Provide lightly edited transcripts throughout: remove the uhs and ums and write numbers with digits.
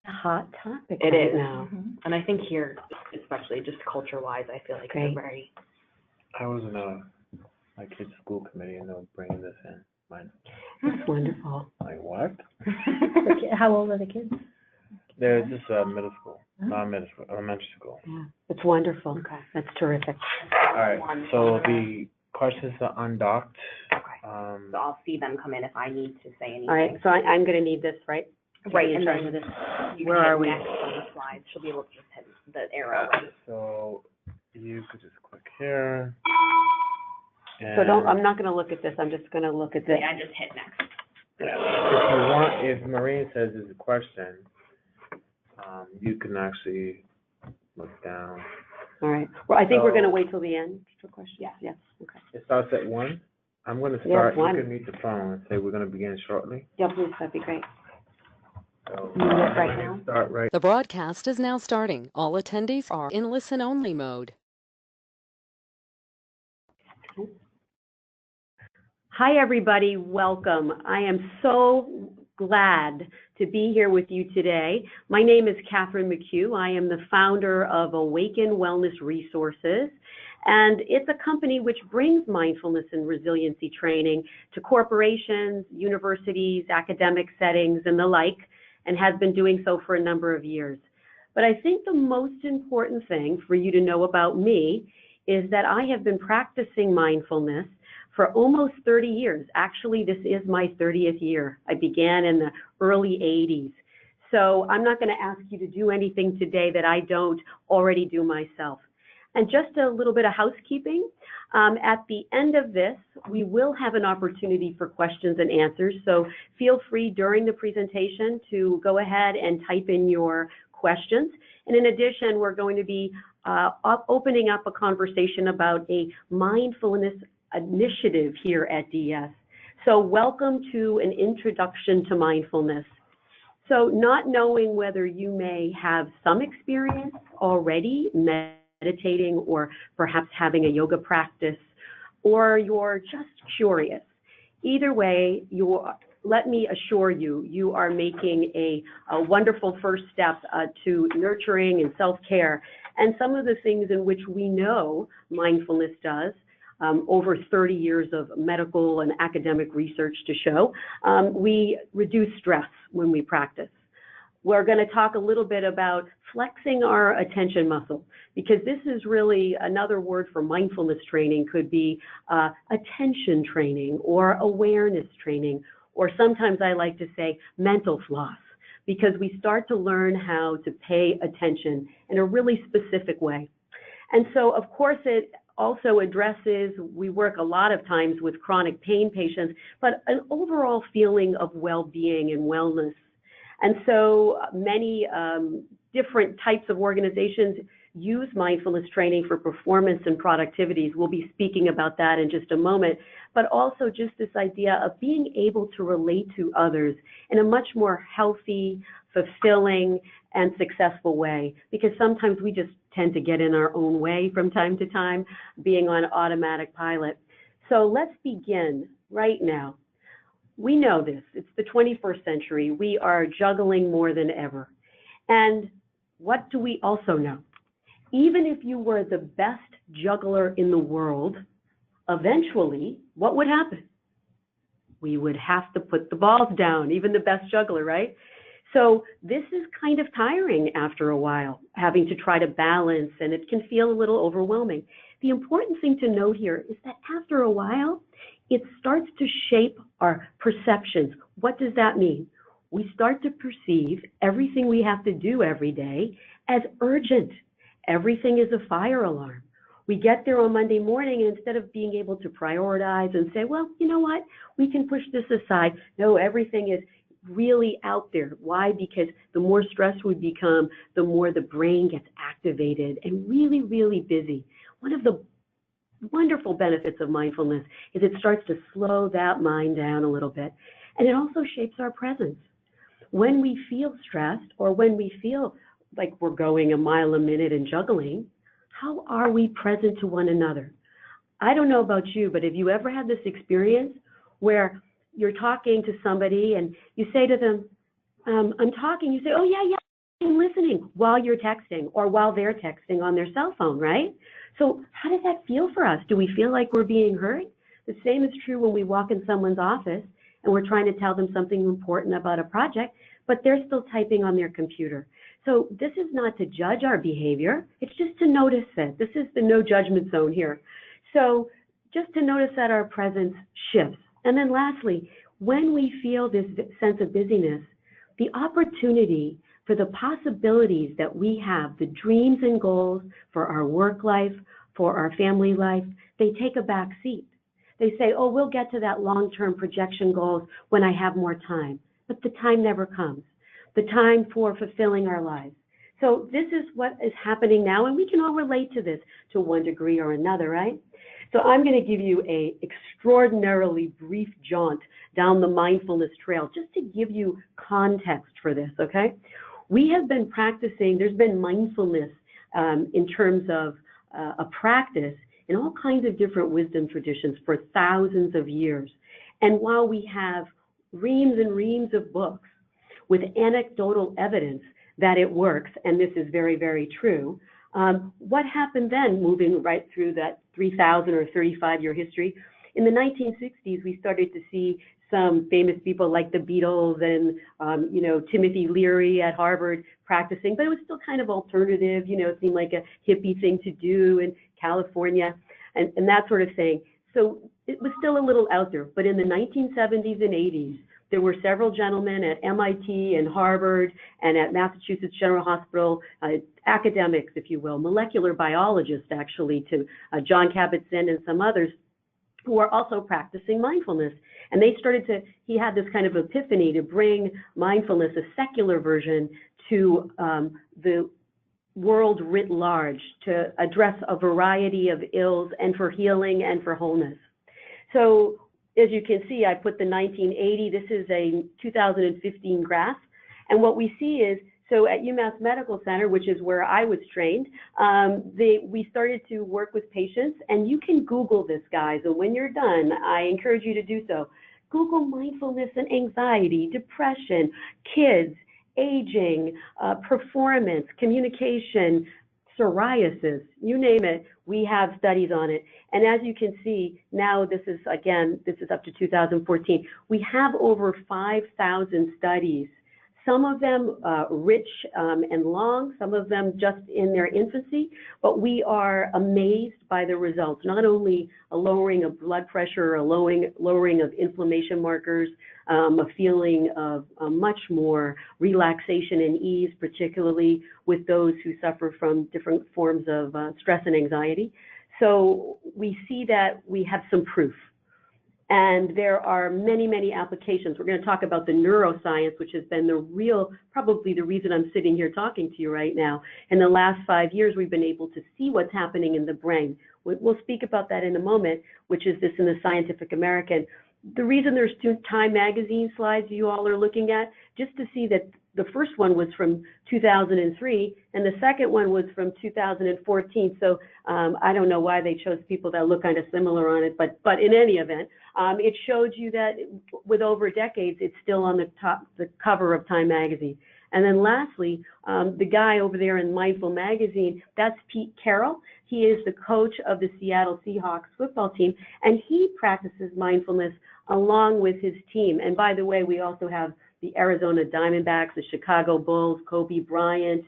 a hot topic It right is. now. And I think here, especially just culture-wise, I feel like Great. it's a very. I was in my kids' school committee and they were bringing this in. Mine. That's wonderful. Like, what? How old are the kids? They're just middle school, not middle school, elementary school. Yeah, it's wonderful. Okay. That's terrific. All right, so the questions are undocked. Okay. So I'll see them come in if I need to say anything. All right, so I'm going to need this, right? Right, In and charge then of this. you Where can are hit we? next on the slide. She'll be able to just hit the arrow. So you could just click here. So And I'm not going to look at this. I'm just going to look at this. I just hit next. if you want, if Maureen says there's a question, you can actually look down. All right. Well, I think we're So- going to wait till the end for questions. Yeah. Yes. Okay. It starts at 1. I'm going to Yeah, start, you 1. can mute the phone and say we're going to begin shortly. Yeah, please. That'd be great. So, You do it right now? start right. The broadcast is now starting. All attendees are in listen-only mode. Hi, everybody. Welcome. I am so glad to be here with you today. My name is Catherine McHugh. I am the founder of Awaken Wellness Resources, and it's a company which brings mindfulness and resiliency training to corporations, universities, academic settings, and the like, and has been doing so for a number of years. But I think the most important thing for you to know about me is that I have been practicing mindfulness for almost 30 years. Actually, this is my 30th year. I began in the early 80s. So I'm not going to ask you to do anything today that I don't already do myself. And just a little bit of housekeeping. At the end of this, we will have an opportunity for questions and answers. So feel free during the presentation to go ahead and type in your questions. And in addition, we're going to be opening up a conversation about a mindfulness initiative here at DS. So welcome to an introduction to mindfulness. So not knowing whether you may have some experience already meditating or perhaps having a yoga practice, or you're just curious. Either way, let me assure you, you are making a wonderful first step to nurturing and self-care. And some of the things in which we know mindfulness does, over 30 years of medical and academic research to show, we reduce stress when we practice. We're going to talk a little bit about flexing our attention muscle, because this is really another word for mindfulness training, could be attention training or awareness training, or sometimes I like to say mental floss, because we start to learn how to pay attention in a really specific way. And so, of course, it also addresses, we work a lot of times with chronic pain patients, but an overall feeling of well-being and wellness. And so many different types of organizations use mindfulness training for performance and productivities. We'll be speaking about that in just a moment, but also just this idea of being able to relate to others in a much more healthy, fulfilling, and successful way, because sometimes we just tend to get in our own way from time to time, being on automatic pilot. So let's begin right now. We know this, it's the 21st century. We are juggling more than ever. And what do we also know? Even if you were the best juggler in the world, eventually, what would happen? We would have to put the balls down, even the best juggler, right? So this is kind of tiring after a while, having to try to balance, and it can feel a little overwhelming. The important thing to note here is that after a while, it starts to shape our perceptions. What does that mean? We start to perceive everything we have to do every day as urgent. Everything is a fire alarm. We get there on Monday morning, and instead of being able to prioritize and say, well, you know what, we can push this aside. No, everything is really out there. Why? Because the more stressed we become, the more the brain gets activated and really, really busy. One of the wonderful benefits of mindfulness is it starts to slow that mind down a little bit. And it also shapes our presence. When we feel stressed, or when we feel like we're going a mile a minute and juggling, how are we present to one another? I don't know about you, but have you ever had this experience where you're talking to somebody and you say to them, I'm talking, you say, oh yeah, listening while you're texting or while they're texting on their cell phone, right? So how does that feel for us? Do we feel like we're being heard? The same is true when we walk in someone's office and we're trying to tell them something important about a project, but they're still typing on their computer. So this is not to judge our behavior. It's just to notice it. This is the no judgment zone here. So just to notice that our presence shifts. And then lastly, when we feel this sense of busyness, the opportunity for the possibilities that we have, the dreams and goals for our work life, for our family life, they take a back seat. They say, oh, we'll get to that long-term projection goals when I have more time. But the time never comes, the time for fulfilling our lives. So this is what is happening now, and we can all relate to this to one degree or another, right? So I'm going to give you an extraordinarily brief jaunt down the mindfulness trail just to give you context for this, okay? We have been practicing, there's been mindfulness in terms of a practice in all kinds of different wisdom traditions for thousands of years. And while we have reams and reams of books with anecdotal evidence that it works, and this is very, very true, what happened then, moving right through that 3,000 or 35-year history? In the 1960s, we started to see some famous people like the Beatles and, Timothy Leary at Harvard practicing, but it was still kind of alternative, it seemed like a hippie thing to do in California and that sort of thing. So it was still a little out there, but in the 1970s and 80s, there were several gentlemen at MIT and Harvard and at Massachusetts General Hospital, academics, if you will, molecular biologists actually, to John Kabat-Zinn and some others, who are also practicing mindfulness. And they started to, he had this kind of epiphany to bring mindfulness, a secular version, to the world writ large, to address a variety of ills and for healing and for wholeness. So as you can see, I put the 1980, this is a 2015 graph. And what we see is, so at UMass Medical Center, which is where I was trained, we started to work with patients, and you can Google this, guys, and when you're done, I encourage you to do so. Google mindfulness and anxiety, depression, kids, aging, performance, communication, psoriasis, you name it, we have studies on it. And as you can see, now this is up to 2014, we have over 5,000 studies. Some of them rich and long, some of them just in their infancy, but we are amazed by the results. Not only a lowering of blood pressure, a lowering of inflammation markers, a feeling of much more relaxation and ease, particularly with those who suffer from different forms of stress and anxiety. So we see that we have some proof. And there are many, many applications. We're going to talk about the neuroscience, which has been probably the reason I'm sitting here talking to you right now. In the last 5 years, we've been able to see what's happening in the brain. We'll speak about that in a moment, which is this in the Scientific American. The reason there's two Time magazine slides you all are looking at, just to see that the first one was from 2003 and the second one was from 2014. So I don't know why they chose people that look kind of similar on it, but in any event, it showed you that with over decades, it's still on the cover of Time magazine. And then lastly, the guy over there in Mindful magazine, that's Pete Carroll. He is the coach of the Seattle Seahawks football team, and he practices mindfulness along with his team. And by the way, we also have the Arizona Diamondbacks, the Chicago Bulls, Kobe Bryant,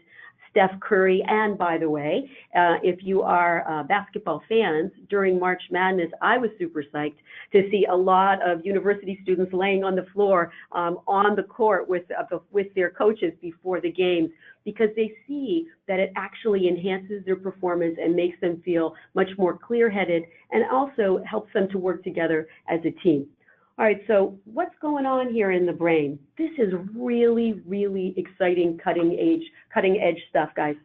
Steph Curry, and by the way, if you are basketball fans, during March Madness, I was super psyched to see a lot of university students laying on the floor on the court with their coaches before the games, because they see that it actually enhances their performance and makes them feel much more clear-headed and also helps them to work together as a team. All right, so what's going on here in the brain? This is really, really exciting, cutting edge stuff, guys.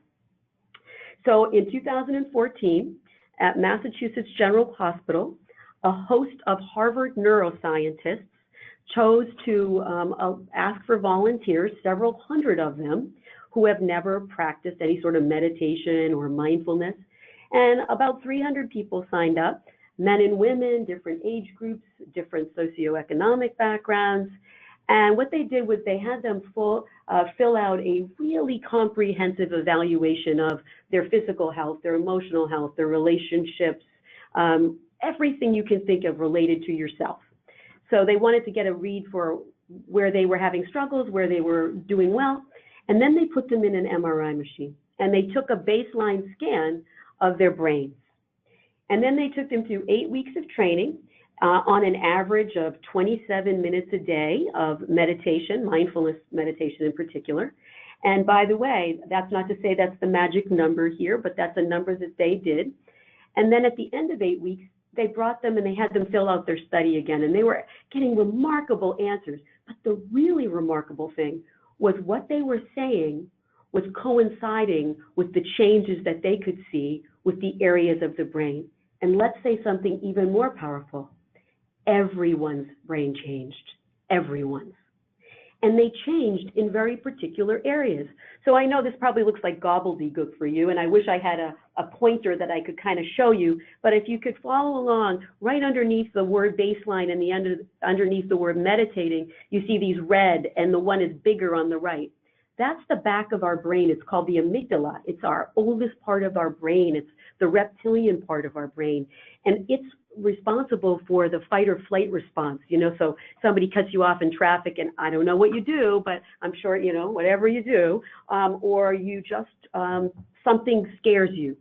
So in 2014, at Massachusetts General Hospital, a host of Harvard neuroscientists chose to ask for volunteers, several hundred of them, who have never practiced any sort of meditation or mindfulness. And about 300 people signed up. Men and women, different age groups, different socioeconomic backgrounds. And what they did was they had them fill out a really comprehensive evaluation of their physical health, their emotional health, their relationships, everything you can think of related to yourself. So they wanted to get a read for where they were having struggles, where they were doing well, and then they put them in an MRI machine, and they took a baseline scan of their brains. And then they took them through 8 weeks of training on an average of 27 minutes a day of meditation, mindfulness meditation in particular. And by the way, that's not to say that's the magic number here, but that's a number that they did. And then at the end of 8 weeks, they brought them and they had them fill out their study again, and they were getting remarkable answers. But the really remarkable thing was what they were saying was coinciding with the changes that they could see with the areas of the brain. And let's say something even more powerful. Everyone's brain changed, everyone's. And they changed in very particular areas. So I know this probably looks like gobbledygook for you, and I wish I had a pointer that I could kind of show you, but if you could follow along, right underneath the word baseline and underneath the word meditating, you see these red, and the one is bigger on the right. That's the back of our brain. It's called the amygdala. It's our oldest part of our brain. It's the reptilian part of our brain. And it's responsible for the fight or flight response. So somebody cuts you off in traffic, and I don't know what you do, but I'm sure, whatever you do, or you just, something scares you.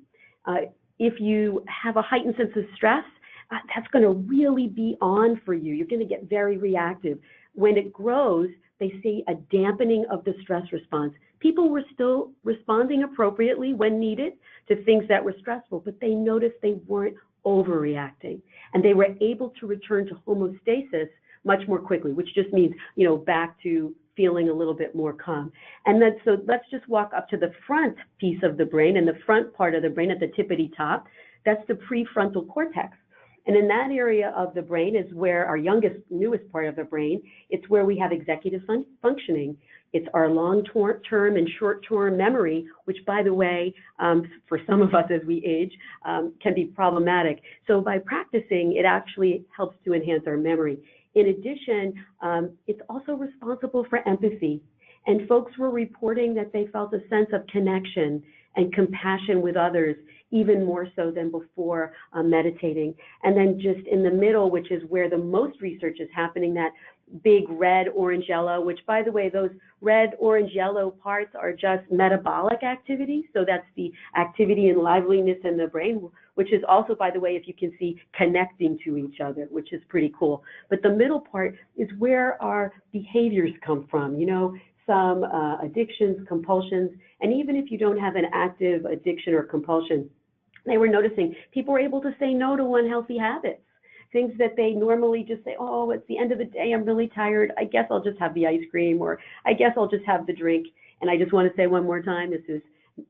If you have a heightened sense of stress, that's going to really be on for you. You're going to get very reactive. When it grows, they see a dampening of the stress response. People were still responding appropriately when needed to things that were stressful, but they noticed they weren't overreacting, and they were able to return to homeostasis much more quickly, which just means, back to feeling a little bit more calm. And then, so let's just walk up to the front piece of the brain, and the front part of the brain at the tippity top, that's the prefrontal cortex. And in that area of the brain is where our newest part of the brain, it's where we have executive functioning. It's our long-term and short-term memory, which, by the way, for some of us as we age, can be problematic. So by practicing, it actually helps to enhance our memory. In addition, it's also responsible for empathy. And folks were reporting that they felt a sense of connection and compassion with others, even more so than before meditating. And then just in the middle, which is where the most research is happening, that big red, orange, yellow, which, by the way, those red, orange, yellow parts are just metabolic activity. So that's the activity and liveliness in the brain, which is also, by the way, if you can see, connecting to each other, which is pretty cool. But the middle part is where our behaviors come from, some addictions, compulsions, and even if you don't have an active addiction or compulsion, they were noticing people were able to say no to unhealthy habits, things that they normally just say, oh, it's the end of the day, I'm really tired, I guess I'll just have the ice cream, or I guess I'll just have the drink. And I just want to say one more time, this is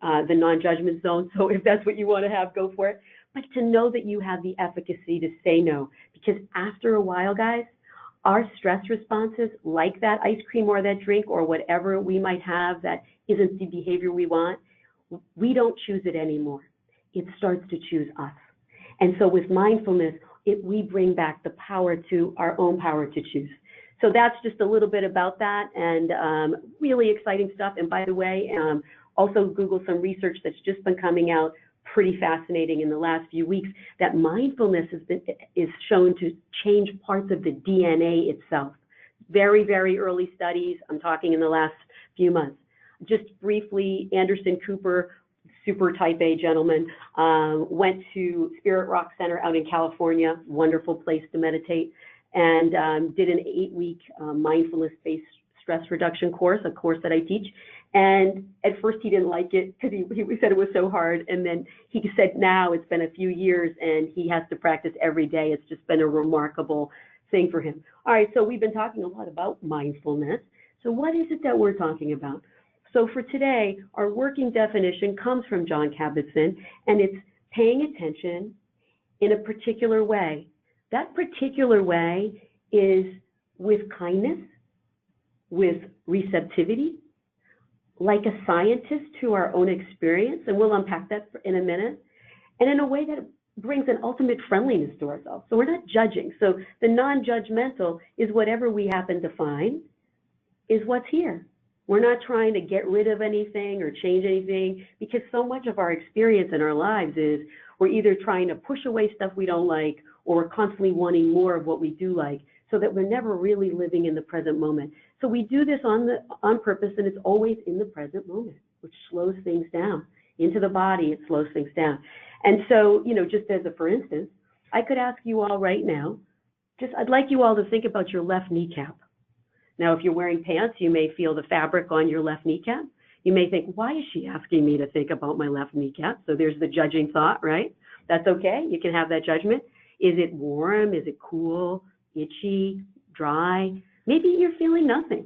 the non-judgment zone, so if that's what you want to have, go for it. But to know that you have the efficacy to say no, because after a while, guys, our stress responses, like that ice cream or that drink or whatever we might have that isn't the behavior we want, we don't choose it anymore. It starts to choose us. And so with mindfulness, we bring back the power to our own power to choose. So that's just a little bit about that, and really exciting stuff. And by the way, also Google some research that's just been coming out, pretty fascinating in the last few weeks, that mindfulness is shown to change parts of the DNA itself. Very, very early studies. I'm talking in the last few months. Just briefly, Anderson Cooper, super type A gentleman, went to Spirit Rock Center out in California, wonderful place to meditate, and did an 8-week mindfulness-based stress reduction course, a course that I teach. And at first he didn't like it because he said it was so hard. And then he said now it's been a few years and he has to practice every day. It's just been a remarkable thing for him. All right, so we've been talking a lot about mindfulness. So what is it that we're talking about? So for today, our working definition comes from John Kabat-Zinn, and it's paying attention in a particular way. That particular way is with kindness, with receptivity, like a scientist to our own experience, and we'll unpack that in a minute, and in a way that brings an ultimate friendliness to ourselves. So we're not judging. So the non-judgmental is whatever we happen to find, is what's here. We're not trying to get rid of anything or change anything, because so much of our experience in our lives is we're either trying to push away stuff we don't like, or we're constantly wanting more of what we do like, so that we're never really living in the present moment. So we do this on purpose, and it's always in the present moment, which slows things down. Into the body, it slows things down. And so, just as a for instance, I could ask you all right now, I'd like you all to think about your left kneecap. Now, if you're wearing pants, you may feel the fabric on your left kneecap. You may think, why is she asking me to think about my left kneecap? So there's the judging thought, right? That's okay. You can have that judgment. Is it warm? Is it cool? Itchy? Dry? Maybe you're feeling nothing.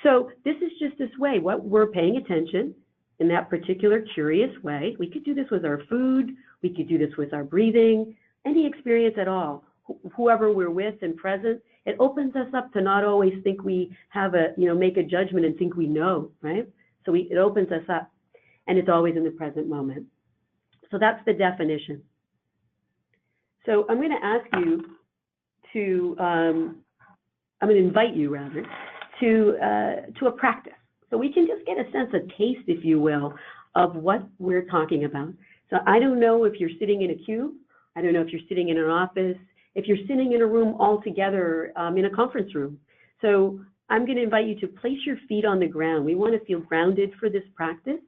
So this is just this way. What we're paying attention in that particular curious way. We could do this with our food. We could do this with our breathing, any experience at all. Whoever we're with and present, it opens us up to not always think we have make a judgment and think we know, right? So it opens us up, and it's always in the present moment. So that's the definition. So I'm going to ask you to, I'm going to invite you rather, to a practice. So we can just get a sense, a taste, if you will, of what we're talking about. So I don't know if you're sitting in a cube. I don't know if you're sitting in an office, if you're sitting in a room all together in a conference room. So I'm going to invite you to place your feet on the ground. We want to feel grounded for this practice.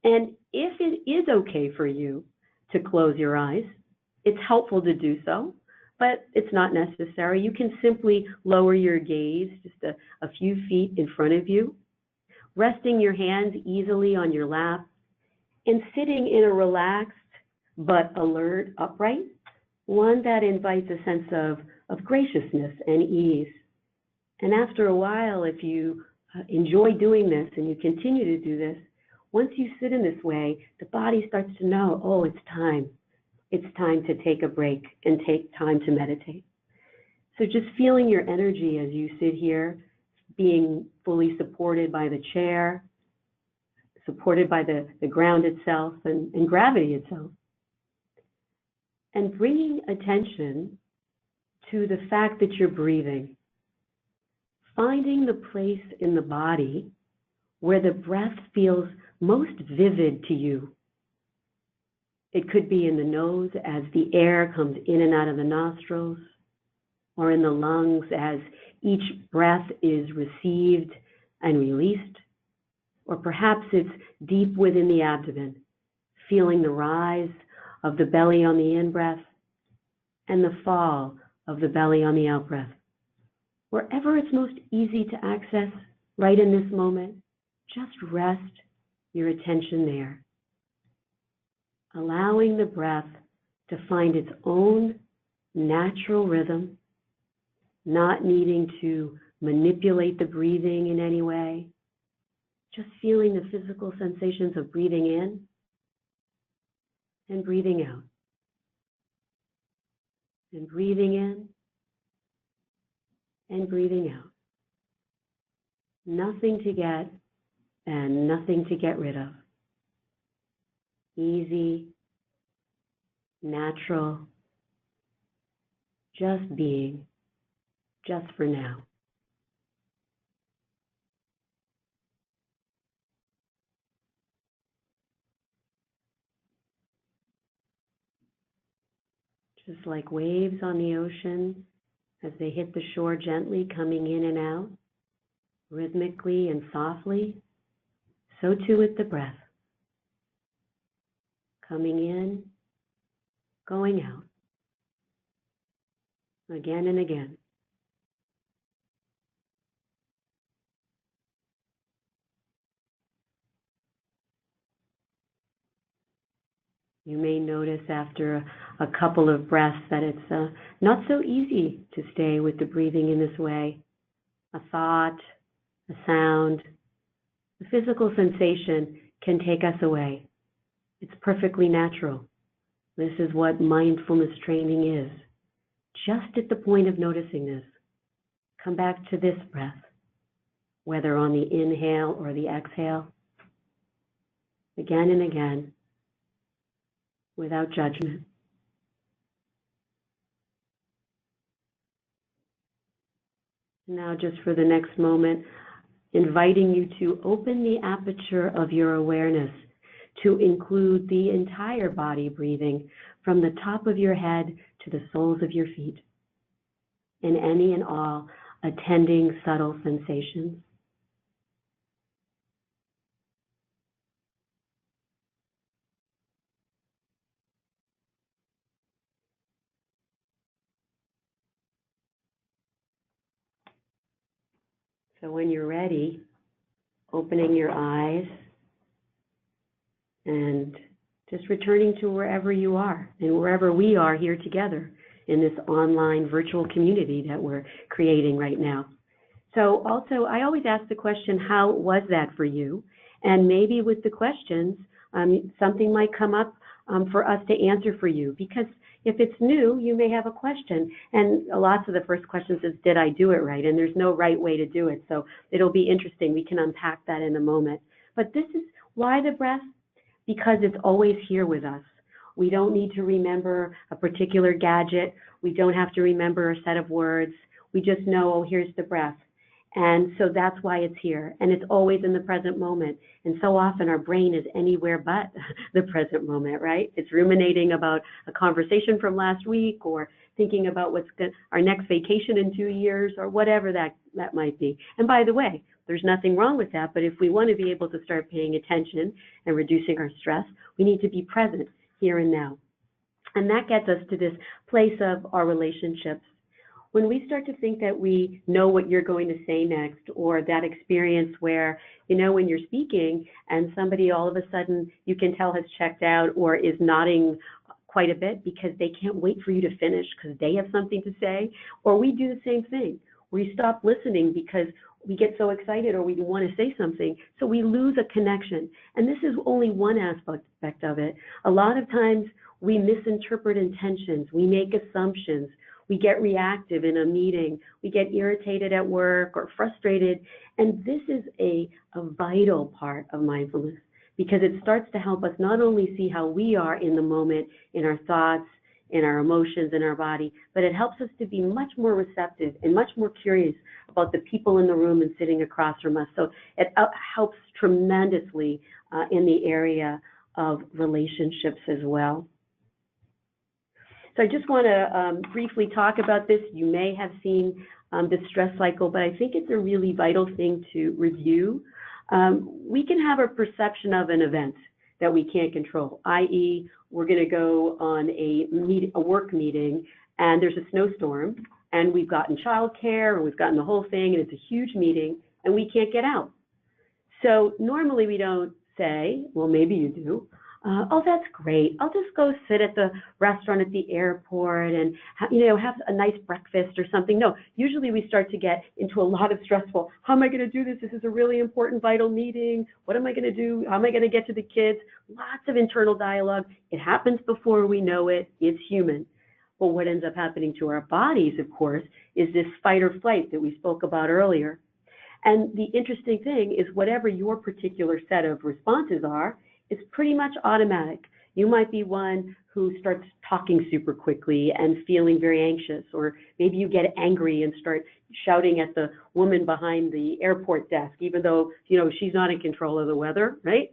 And if it is okay for you to close your eyes, it's helpful to do so, but it's not necessary. You can simply lower your gaze just a few feet in front of you, resting your hands easily on your lap, and sitting in a relaxed but alert upright, one that invites a sense of graciousness and ease. And after a while, if you enjoy doing this and you continue to do this, once you sit in this way, the body starts to know, oh, it's time. It's time to take a break and take time to meditate. So just feeling your energy as you sit here, being fully supported by the chair, supported by the ground itself and gravity itself. And bringing attention to the fact that you're breathing. Finding the place in the body where the breath feels most vivid to you. It could be in the nose as the air comes in and out of the nostrils, or in the lungs as each breath is received and released, or perhaps it's deep within the abdomen, feeling the rise of the belly on the in-breath and the fall of the belly on the out-breath. Wherever it's most easy to access right in this moment, just rest your attention there, allowing the breath to find its own natural rhythm, not needing to manipulate the breathing in any way, just feeling the physical sensations of breathing in and breathing out, and breathing in and breathing out. Nothing to get and nothing to get rid of. Easy, natural, just being, just for now. Just like waves on the ocean as they hit the shore gently, coming in and out, rhythmically and softly, so too with the breath. Coming in, going out, again and again. You may notice after a couple of breaths that it's not so easy to stay with the breathing in this way. A thought, a sound, a physical sensation can take us away. It's perfectly natural. This is what mindfulness training is. Just at the point of noticing this, come back to this breath, whether on the inhale or the exhale, again and again, without judgment. Now, just for the next moment, inviting you to open the aperture of your awareness to include the entire body breathing from the top of your head to the soles of your feet, and any and all attending subtle sensations. So when you're ready, opening your eyes and just returning to wherever you are and wherever we are here together in this online virtual community that we're creating right now. So also, I always ask the question, how was that for you? And maybe with the questions, something might come up for us to answer for you, because if it's new, you may have a question. And lots of the first questions is, did I do it right? And there's no right way to do it. So it'll be interesting. We can unpack that in a moment. But this is why the breath? Because it's always here with us. We don't need to remember a particular gadget. We don't have to remember a set of words. We just know, oh, here's the breath. And so that's why it's here. And it's always in the present moment. And so often our brain is anywhere but the present moment, right? It's ruminating about a conversation from last week, or thinking about our next vacation in 2 years, or whatever that might be. And by the way, there's nothing wrong with that, but if we want to be able to start paying attention and reducing our stress, we need to be present here and now. And that gets us to this place of our relationships. When we start to think that we know what you're going to say next, or that experience where, when you're speaking and somebody all of a sudden you can tell has checked out or is nodding quite a bit because they can't wait for you to finish because they have something to say, or we do the same thing. We stop listening because we get so excited or we want to say something, so we lose a connection. And this is only one aspect of it. A lot of times we misinterpret intentions, we make assumptions, we get reactive in a meeting, we get irritated at work or frustrated. And this is a vital part of mindfulness, because it starts to help us not only see how we are in the moment, in our thoughts, in our emotions, in our body, but it helps us to be much more receptive and much more curious about the people in the room and sitting across from us. So it helps tremendously in the area of relationships as well. So I just want to briefly talk about this. You may have seen the stress cycle, but I think it's a really vital thing to review. We can have a perception of an event that we can't control, i.e., we're going to go on a work meeting and there's a snowstorm and we've gotten childcare and we've gotten the whole thing and it's a huge meeting and we can't get out. So normally we don't say, well, maybe you do. Oh, that's great. I'll just go sit at the restaurant at the airport and have a nice breakfast or something. No, usually we start to get into a lot of stressful. How am I going to do this? This is a really important, vital meeting. What am I going to do? How am I going to get to the kids? Lots of internal dialogue. It happens before we know it. It's human. But what ends up happening to our bodies, of course, is this fight or flight that we spoke about earlier. And the interesting thing is whatever your particular set of responses are, it's pretty much automatic. You might be one who starts talking super quickly and feeling very anxious, or maybe you get angry and start shouting at the woman behind the airport desk, even though, she's not in control of the weather, right?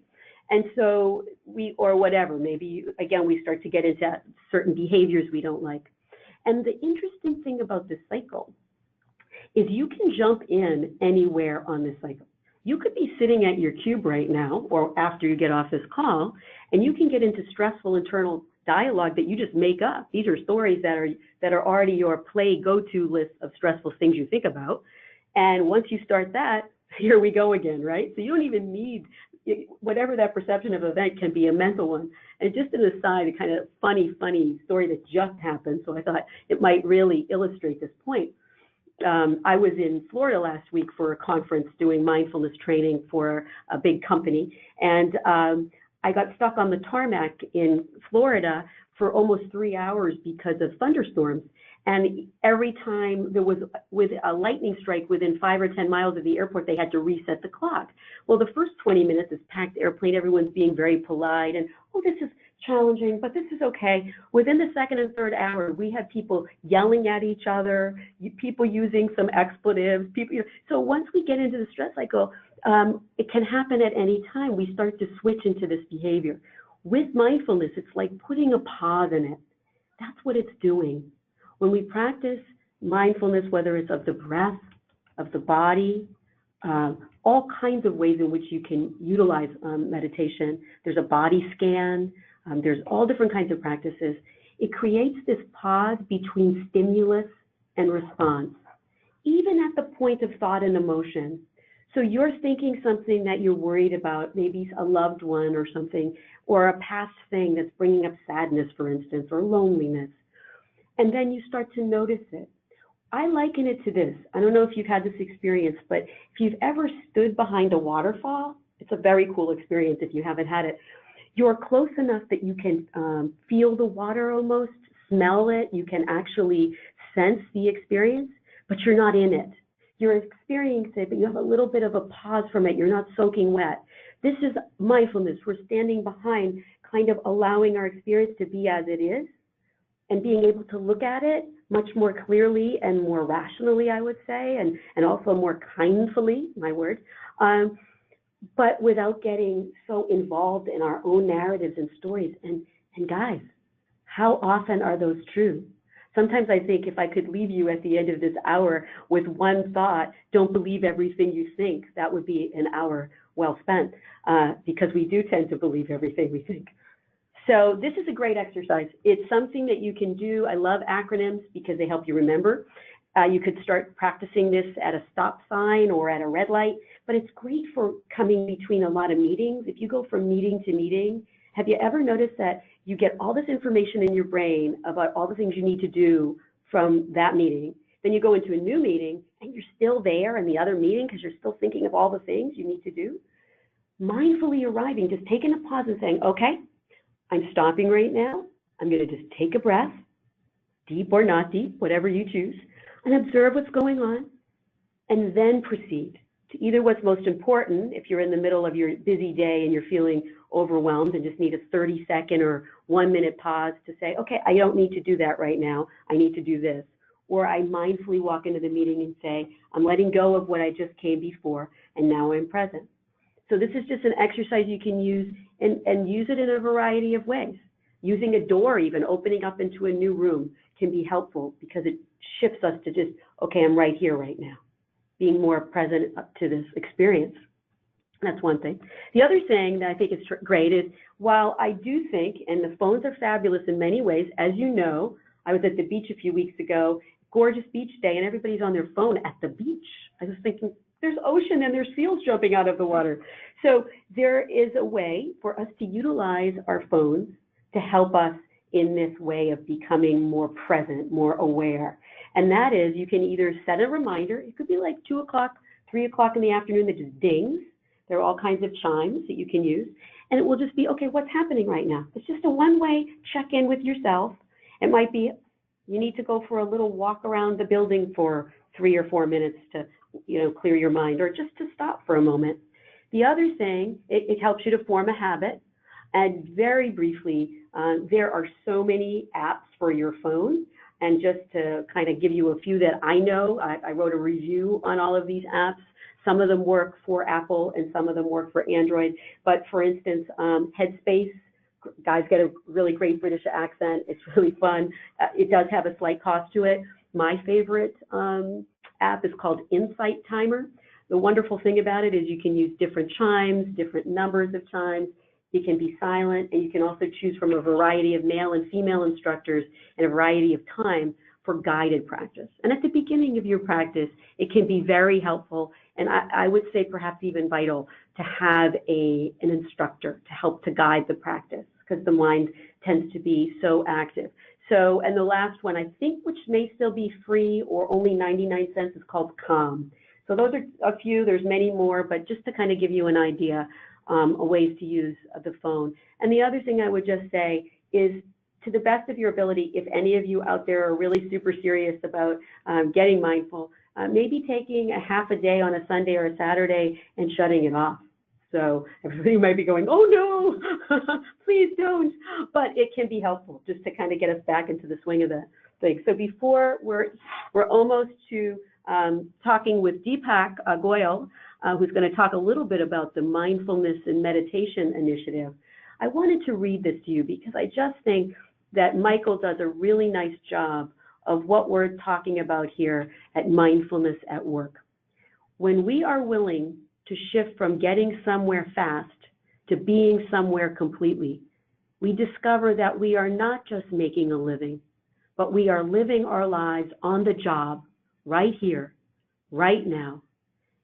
And so or whatever, maybe, again, we start to get into certain behaviors we don't like. And the interesting thing about this cycle is you can jump in anywhere on this cycle. You could be sitting at your cube right now, or after you get off this call, and you can get into stressful internal dialogue that you just make up. These are stories that are already your play go-to list of stressful things you think about. And once you start that, here we go again, right? So you don't even need, whatever that perception of event can be a mental one. And just an aside, a kind of funny story that just happened, so I thought it might really illustrate this point. I was in Florida last week for a conference doing mindfulness training for a big company, and I got stuck on the tarmac in Florida for almost 3 hours because of thunderstorms. And every time there was with a lightning strike within 5 or 10 miles of the airport, they had to reset the clock. Well, the first 20 minutes, this packed airplane, everyone's being very polite, and oh, this is challenging, but this is okay. Within the second and third hour, we had people yelling at each other, people using some expletives, people, so once we get into the stress cycle, it can happen at any time. We start to switch into this behavior. With mindfulness, it's like putting a pause in it. That's what it's doing. When we practice mindfulness, whether it's of the breath, of the body, all kinds of ways in which you can utilize meditation. There's a body scan. There's all different kinds of practices. It creates this pause between stimulus and response, even at the point of thought and emotion. So you're thinking something that you're worried about, maybe a loved one or something, or a past thing that's bringing up sadness, for instance, or loneliness. And then you start to notice it. I liken it to this. I don't know if you've had this experience, but if you've ever stood behind a waterfall, it's a very cool experience if you haven't had it. You're close enough that you can feel the water almost, smell it, you can actually sense the experience, but you're not in it. You're experiencing it, but you have a little bit of a pause from it. You're not soaking wet. This is mindfulness. We're standing behind, kind of allowing our experience to be as it is, and being able to look at it much more clearly and more rationally, I would say, and also more kindfully, my word, but without getting so involved in our own narratives and stories. And guys, how often are those true? Sometimes I think if I could leave you at the end of this hour with one thought, don't believe everything you think, that would be an hour well spent, because we do tend to believe everything we think. So this is a great exercise. It's something that you can do. I love acronyms because they help you remember. You could start practicing this at a stop sign or at a red light, but it's great for coming between a lot of meetings. If you go from meeting to meeting, have you ever noticed that you get all this information in your brain about all the things you need to do from that meeting? Then you go into a new meeting and you're still there in the other meeting because you're still thinking of all the things you need to do. Mindfully arriving, just taking a pause and saying, okay, I'm stopping right now. I'm going to just take a breath, deep or not deep, whatever you choose, and observe what's going on, and then proceed to either what's most important, if you're in the middle of your busy day and you're feeling overwhelmed and just need a 30-second or 1-minute pause to say, okay, I don't need to do that right now. I need to do this. Or I mindfully walk into the meeting and say, I'm letting go of what I just came before, and now I'm present. So this is just an exercise you can use and use it in a variety of ways. Using a door, even opening up into a new room, can be helpful because it shifts us to just, okay, I'm right here right now, being more present to this experience. That's one thing. The other thing that I think is great is, while I do think, and the phones are fabulous in many ways, as you know, I was at the beach a few weeks ago, gorgeous beach day, and everybody's on their phone at the beach. I was thinking, there's ocean and there's seals jumping out of the water. So there is a way for us to utilize our phones to help us in this way of becoming more present, more aware. And that is, you can either set a reminder. It could be like 2 o'clock, 3 o'clock in the afternoon that just dings. There are all kinds of chimes that you can use. And it will just be, okay, what's happening right now? It's just a one-way check-in with yourself. It might be, you need to go for a little walk around the building for 3 or 4 minutes to, clear your mind, or just to stop for a moment. The other thing, it helps you to form a habit. And very briefly, there are so many apps for your phone. And just to kind of give you a few that I know, I wrote a review on all of these apps. Some of them work for Apple and some of them work for Android. But for instance, Headspace, guys get a really great British accent. It's really fun. It does have a slight cost to it. My favorite app is called Insight Timer. The wonderful thing about it is you can use different chimes, different numbers of chimes. It can be silent, and you can also choose from a variety of male and female instructors and a variety of time for guided practice. And at the beginning of your practice, it can be very helpful, and I would say perhaps even vital, to have an instructor to help to guide the practice, because the mind tends to be so active. So, and the last one, I think, which may still be free or only 99 cents, is called Calm. So those are a few, there's many more, but just to kind of give you an idea of ways to use the phone. And the other thing I would just say is, to the best of your ability, if any of you out there are really super serious about getting mindful, maybe taking a half a day on a Sunday or a Saturday and shutting it off. So everybody might be going, oh no, please don't. But it can be helpful just to kind of get us back into the swing of the thing. So before we're almost to talking with Deepak Goyal, who's going to talk a little bit about the Mindfulness and Meditation Initiative. I wanted to read this to you because I just think that Michael does a really nice job of what we're talking about here at Mindfulness at Work. When we are willing to shift from getting somewhere fast to being somewhere completely, we discover that we are not just making a living, but we are living our lives on the job, right here, right now,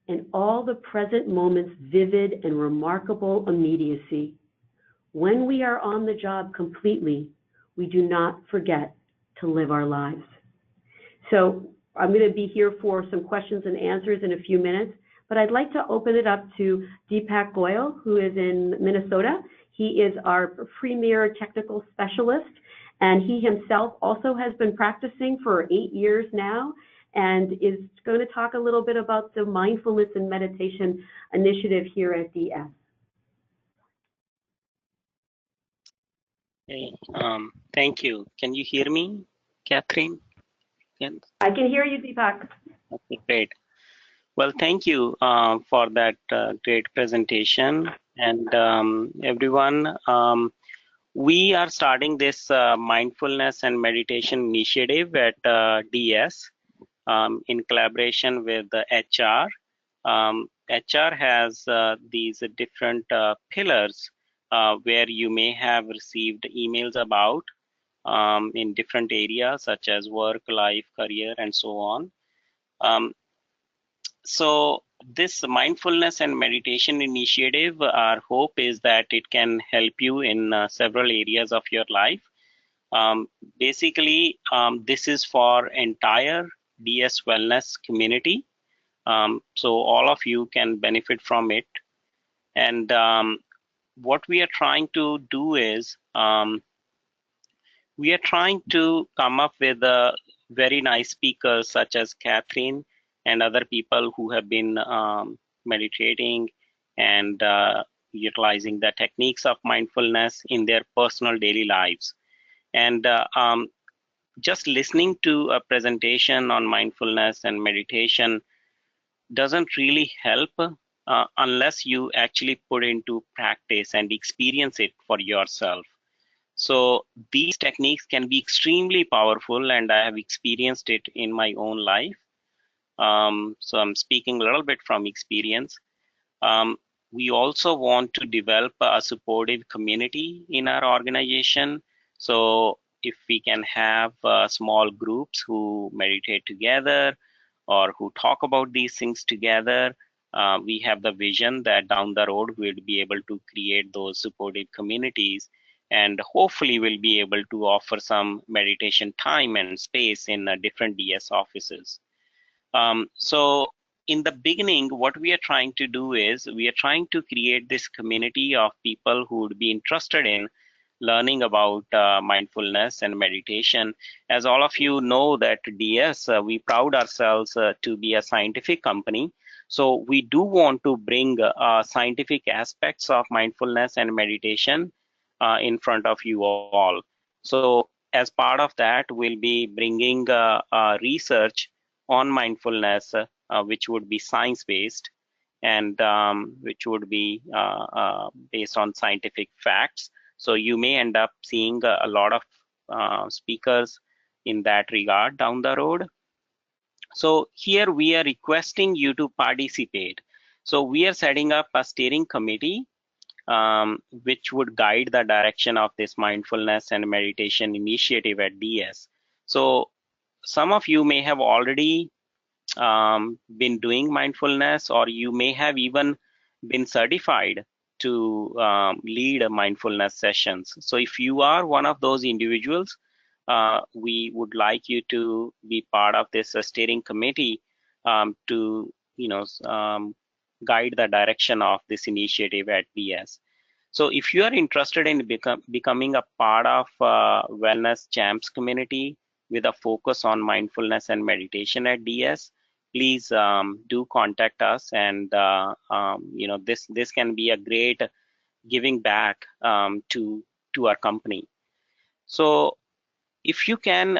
in all the present moments' vivid and remarkable immediacy. When we are on the job completely, we do not forget to live our lives. So I'm going to be here for some questions and answers in a few minutes, but I'd like to open it up to Deepak Goyal, who is in Minnesota. He is our premier technical specialist, and he himself also has been practicing for 8 years now, and is going to talk a little bit about the Mindfulness and Meditation Initiative here at DS. Hey, thank you. Can you hear me, Catherine? Yes. I can hear you, Deepak. Okay, great. Well, thank you for that great presentation. And everyone, we are starting this mindfulness and meditation initiative at DS in collaboration with the HR. HR has these different pillars where you may have received emails about in different areas such as work, life, career, and so on. So this mindfulness and meditation initiative, our hope is that it can help you in several areas of your life. Basically, this is for entire DS Wellness community. So all of you can benefit from it. And what we are trying to do is we are trying to come up with very nice speakers such as Catherine and other people who have been meditating and utilizing the techniques of mindfulness in their personal daily lives. And just listening to a presentation on mindfulness and meditation doesn't really help unless you actually put into practice and experience it for yourself. So these techniques can be extremely powerful, and I have experienced it in my own life. So I'm speaking a little bit from experience. We also want to develop a supportive community in our organization. So if we can have small groups who meditate together or who talk about these things together, we have the vision that down the road we'll be able to create those supportive communities, and hopefully we'll be able to offer some meditation time and space in different DS offices. So in the beginning, what we are trying to do is we are trying to create this community of people who would be interested in learning about mindfulness and meditation. As all of you know that DS, we proud ourselves to be a scientific company. So we do want to bring scientific aspects of mindfulness and meditation in front of you all. So as part of that, we'll be bringing research on mindfulness, which would be science-based and which would be based on scientific facts. So you may end up seeing a lot of speakers in that regard down the road. So here we are requesting you to participate. So we are setting up a steering committee which would guide the direction of this mindfulness and meditation initiative at DS. So some of you may have already been doing mindfulness, or you may have even been certified to lead mindfulness sessions. So if you are one of those individuals, we would like you to be part of this steering committee to guide the direction of this initiative at DS. So if you are interested in becoming a part of Wellness Champs community with a focus on mindfulness and meditation at DS, please do contact us, and this can be a great giving back to our company. So if you can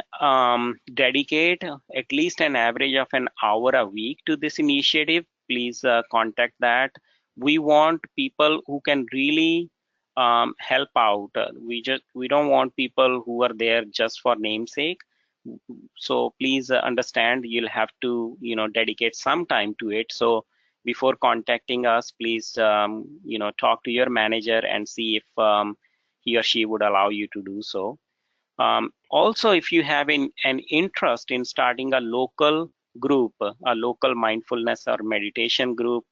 dedicate at least an average of an hour a week to this initiative, please contact that. We want people who can really help out. We don't want people who are there just for namesake. So please understand, you'll have to dedicate some time to it. So before contacting us, please talk to your manager and see if he or she would allow you to do so. Also, if you have an interest in starting a local group, a local mindfulness or meditation group,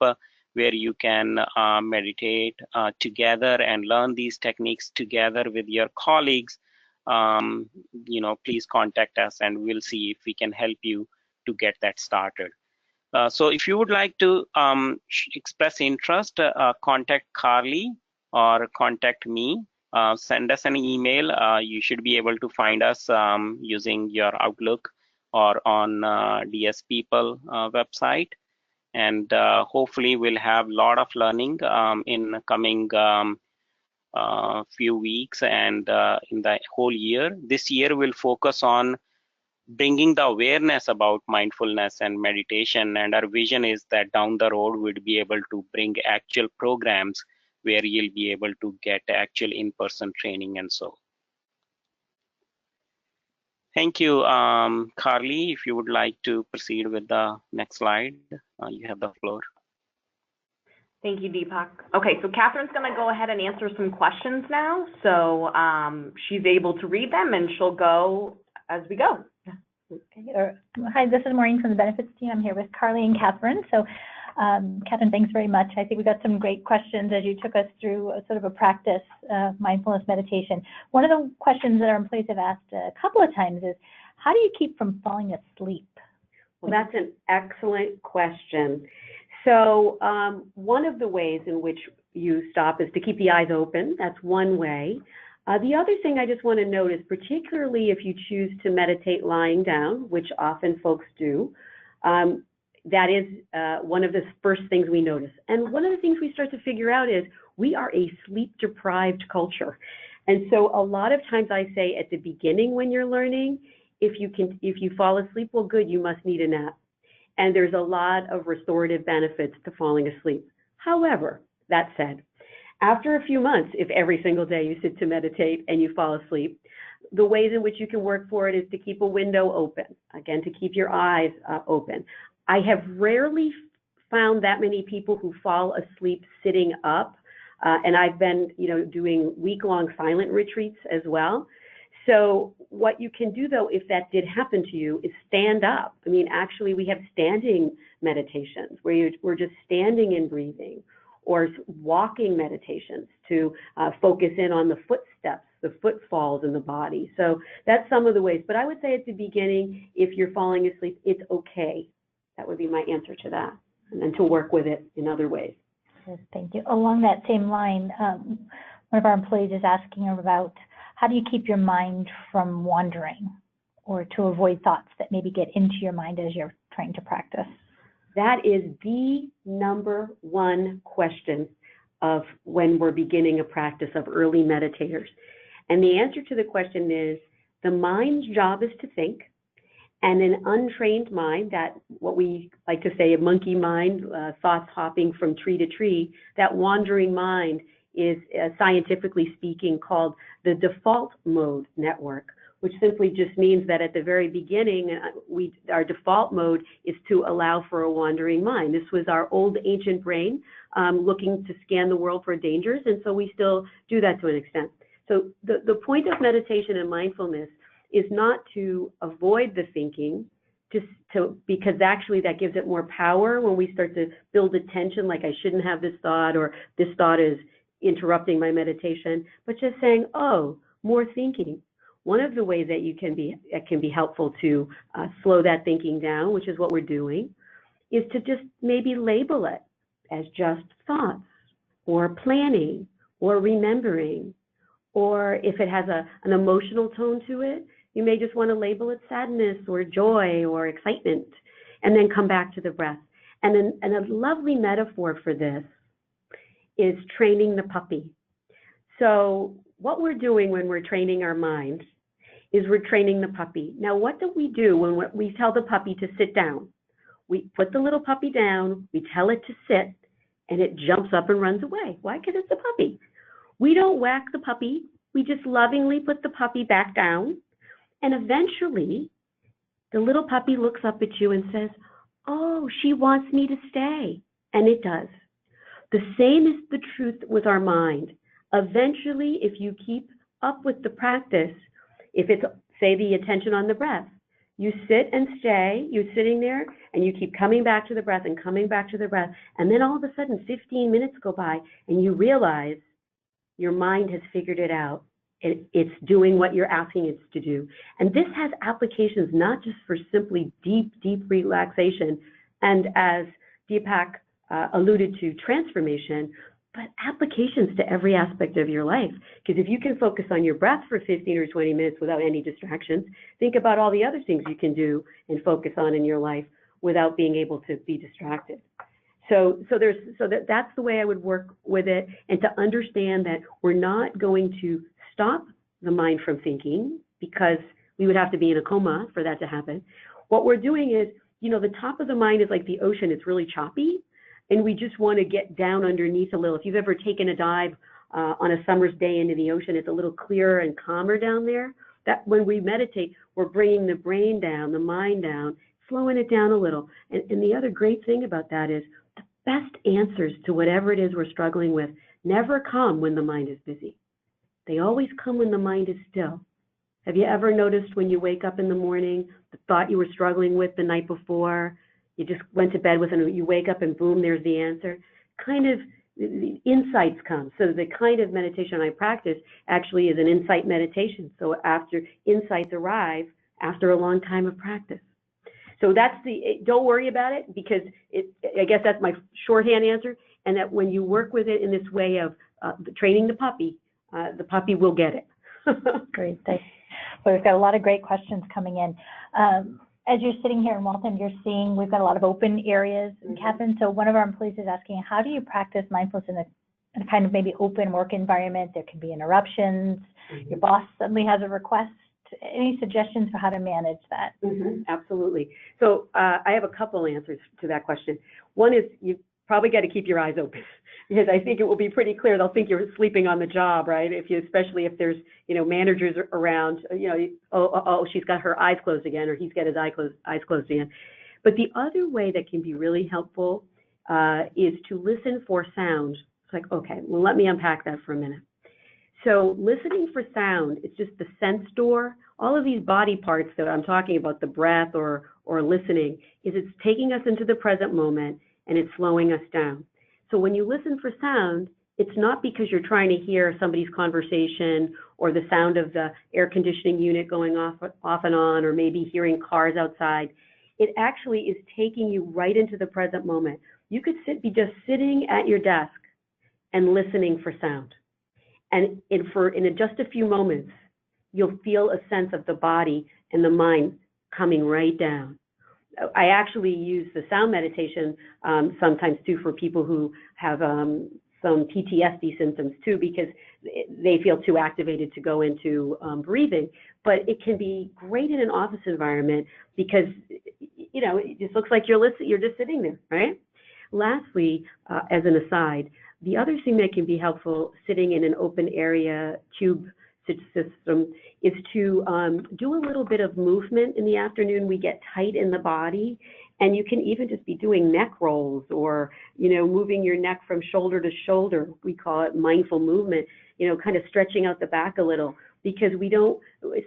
where you can meditate together and learn these techniques together with your colleagues, please contact us, and we'll see if we can help you to get that started. So if you would like to express interest, contact Carly or contact me. Send us an email. You should be able to find us using your Outlook or on DS People website. And hopefully we'll have a lot of learning in the coming few weeks and in the whole year. This year we'll focus on bringing the awareness about mindfulness and meditation, and our vision is that down the road we'd be able to bring actual programs where you'll be able to get actual in-person training and so. Thank you. Carly, if you would like to proceed with the next slide, you have the floor. Thank you, Deepak. Okay, so Catherine's going to go ahead and answer some questions now. So she's able to read them, and she'll go as we go. Okay. Hi, this is Maureen from the benefits team. I'm here with Carly and Catherine. So Catherine, thanks very much. I think we got some great questions as you took us through sort of a practice mindfulness meditation. One of the questions that our employees have asked a couple of times is, how do you keep from falling asleep? Well, that's an excellent question. So one of the ways in which you stop is to keep the eyes open. That's one way. The other thing I just want to note is, particularly if you choose to meditate lying down, which often folks do, that is one of the first things we notice. And one of the things we start to figure out is we are a sleep-deprived culture. And so a lot of times I say at the beginning when you're learning, if you fall asleep, well, good, you must need a nap. And there's a lot of restorative benefits to falling asleep. However, that said, after a few months, if every single day you sit to meditate and you fall asleep, the ways in which you can work for it is to keep a window open, again, to keep your eyes open. I have rarely found that many people who fall asleep sitting up, and I've been, doing week-long silent retreats as well. So what you can do, though, if that did happen to you, is stand up. I mean, actually, we have standing meditations where we're just standing and breathing, or walking meditations to focus in on the footsteps, the footfalls in the body. So that's some of the ways. But I would say at the beginning, if you're falling asleep, it's okay. That would be my answer to that, and then to work with it in other ways. Yes, thank you. Along that same line, one of our employees is asking about, how do you keep your mind from wandering, or to avoid thoughts that maybe get into your mind as you're trying to practice? That is the number one question of when we're beginning a practice of early meditators. And the answer to the question is, the mind's job is to think, and an untrained mind, that what we like to say a monkey mind, thoughts hopping from tree to tree, that wandering mind is scientifically speaking called the default mode network, which simply just means that at the very beginning, our default mode is to allow for a wandering mind. This was our old ancient brain looking to scan the world for dangers, and so we still do that to an extent. So the point of meditation and mindfulness is not to avoid the thinking, because actually that gives it more power when we start to build attention, like I shouldn't have this thought, or this thought is interrupting my meditation, but just saying, oh, more thinking. One of the ways that it can be helpful to slow that thinking down, which is what we're doing, is to just maybe label it as just thoughts, or planning, or remembering, or if it has an emotional tone to it, you may just want to label it sadness or joy or excitement. and then come back to the breath. And a lovely metaphor for this is training the puppy. So what we're doing when we're training our mind is we're training the puppy. Now, what do we do when we tell the puppy to sit down? We put the little puppy down, we tell it to sit, and it jumps up and runs away. Why? Because it's a puppy. We don't whack the puppy. We just lovingly put the puppy back down, and eventually the little puppy looks up at you and says, oh, she wants me to stay, and it does. The same is the truth with our mind. Eventually, if you keep up with the practice, if it's, say, the attention on the breath, you sit and stay, you're sitting there, and you keep coming back to the breath and coming back to the breath, and then all of a sudden 15 minutes go by, and you realize your mind has figured it out. It's doing what you're asking it to do. And this has applications not just for simply deep, deep relaxation, and as Deepak alluded to, transformation, but applications to every aspect of your life. Because if you can focus on your breath for 15 or 20 minutes without any distractions, think about all the other things you can do and focus on in your life without being able to be distracted. So that's the way I would work with it, and to understand that we're not going to stop the mind from thinking, because we would have to be in a coma for that to happen. What we're doing is, the top of the mind is like the ocean. It's really choppy, and we just want to get down underneath a little. If you've ever taken a dive on a summer's day into the ocean, it's a little clearer and calmer down there. That when we meditate, we're bringing the brain down, the mind down, slowing it down a little. And the other great thing about that is the best answers to whatever it is we're struggling with never come when the mind is busy. They always come when the mind is still. Have you ever noticed when you wake up in the morning, the thought you were struggling with the night before, you just went to bed with, and you wake up and boom, there's the answer? Kind of the insights come. So the kind of meditation I practice actually is an insight meditation. So after insights arrive after a long time of practice. So don't worry about it, because I guess that's my shorthand answer. And that when you work with it in this way of training the puppy will get it. Great, thanks. Well, we've got a lot of great questions coming in. As you're sitting here in Waltham, you're seeing we've got a lot of open areas, Catherine. So one of our employees is asking, how do you practice mindfulness in a kind of maybe open work environment? There can be interruptions. Your boss suddenly has a request. Any suggestions for how to manage that? Absolutely. So I have a couple answers to that question. One is you probably got to keep your eyes open, because I think it will be pretty clear. They'll think you're sleeping on the job, right? Especially if there's, managers around, she's got her eyes closed again, or he's got his eyes closed again. But the other way that can be really helpful is to listen for sound. It's like, okay, well, let me unpack that for a minute. So listening for sound, it's just the sense door. All of these body parts that I'm talking about, the breath or listening, it's taking us into the present moment, and it's slowing us down. So when you listen for sound, it's not because you're trying to hear somebody's conversation or the sound of the air conditioning unit going off and on, or maybe hearing cars outside. It actually is taking you right into the present moment. You could be just sitting at your desk and listening for sound. And in just a few moments, you'll feel a sense of the body and the mind coming right down. I actually use the sound meditation sometimes too for people who have some PTSD symptoms too, because they feel too activated to go into breathing. But it can be great in an office environment, because it just looks like you're just sitting there, right? Lastly, as an aside, the other thing that can be helpful sitting in an open area tube system is to do a little bit of movement in the afternoon. We get tight in the body, and you can even just be doing neck rolls, or moving your neck from shoulder to shoulder. We call it mindful movement, kind of stretching out the back a little, because